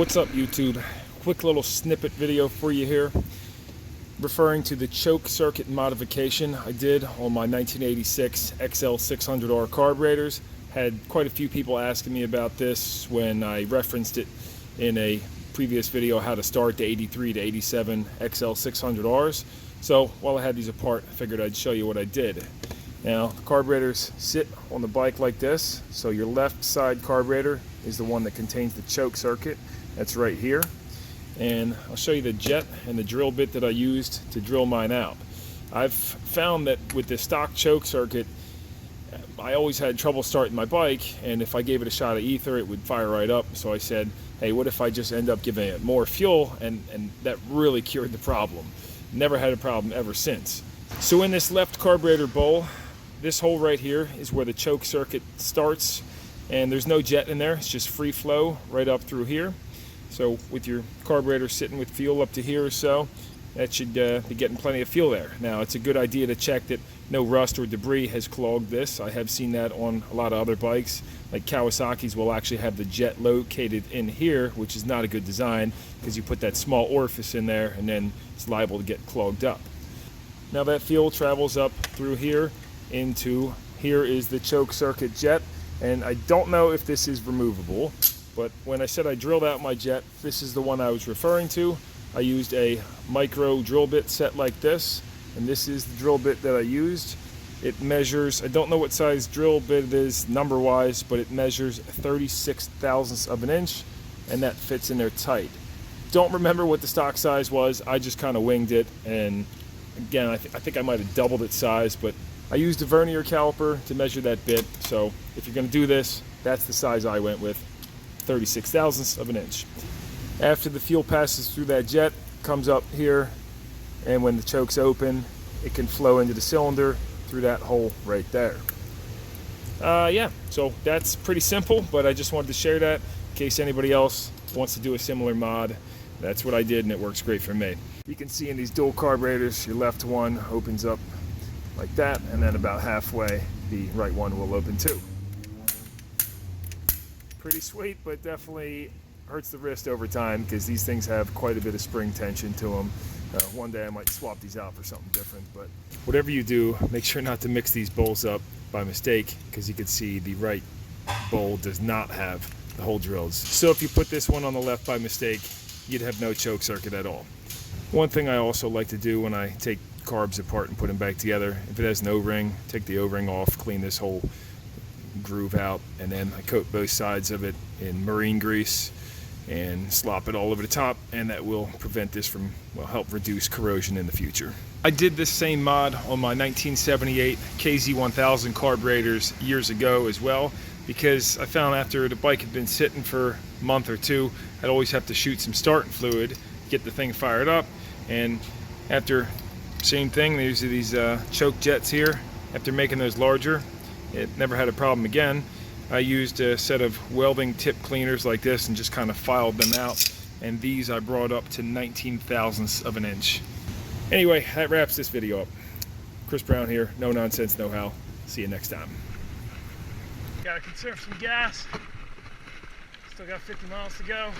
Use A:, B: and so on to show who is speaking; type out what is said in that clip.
A: What's up, YouTube? Quick little snippet video for you here referring to the choke circuit modification I did on my 1986 XL600R carburetors. Had quite a few people asking me about this when I referenced it in a previous video, how to start the 83 to 87 XL600Rs. So while I had these apart, I figured I'd show you what I did. Now, the carburetors sit on the bike like this. So your left side carburetor is the one that contains the choke circuit. That's right here. And I'll show you the jet and the drill bit that I used to drill mine out. I've found that with the stock choke circuit, I always had trouble starting my bike, and if I gave it a shot of ether, it would fire right up. So I said, hey, what if I just end up giving it more fuel? And that really cured the problem. Never had a problem ever since. So in this left carburetor bowl, this hole right here is where the choke circuit starts, and there's no jet in there. It's just free flow right up through here. So with your carburetor sitting with fuel up to here or so, that should be getting plenty of fuel there. Now, it's a good idea to check that no rust or debris has clogged this. I have seen that on a lot of other bikes. Like Kawasaki's will actually have the jet located in here, which is not a good design because you put that small orifice in there and then it's liable to get clogged up. Now that fuel travels up through here into here is the choke circuit jet, and I don't know if this is removable, but when I said I drilled out my jet, this is the one I was referring to. I used a micro drill bit set like this, and this is the drill bit that I used. It measures, I don't know what size drill bit it is number wise, but it measures 36 thousandths of an inch, and that fits in there tight. Don't remember what the stock size was. I just kind of winged it, and again, I think I might have doubled its size, but I used a vernier caliper to measure that bit. So if you're going to do this, that's the size I went with, 36 thousandths of an inch. After the fuel passes through that jet, comes up here, and when the choke's open, it can flow into the cylinder through that hole right there. Yeah, so that's pretty simple, but I just wanted to share that in case anybody else wants to do a similar mod. That's what I did, and it works great for me. You can see in these dual carburetors, your left one opens up like that, and then about halfway, the right one will open too. Pretty sweet, but definitely hurts the wrist over time because these things have quite a bit of spring tension to them. One day I might swap these out for something different, but whatever you do, make sure not to mix these bowls up by mistake, because you can see the right bowl does not have the hole drills. So if you put this one on the left by mistake, you'd have no choke circuit at all. One thing I also like to do when I take carbs apart and put them back together, if it has an O-ring, take the O-ring off, clean this whole groove out, and then I coat both sides of it in marine grease and slop it all over the top, and that will prevent this from, well, help reduce corrosion in the future. I did this same mod on my 1978 KZ1000 carburetors years ago as well, because I found after the bike had been sitting for a month or two, I'd always have to shoot some starting fluid, get the thing fired up, and after, same thing, there's these choke jets here. After making those larger, it never had a problem again. I used a set of welding tip cleaners like this and just kind of filed them out, and these I brought up to 19 thousandths of an inch. Anyway, that wraps this video up. Chris Brown here, No Nonsense Know How. See you next time. Gotta conserve some gas. Still got 50 miles to go.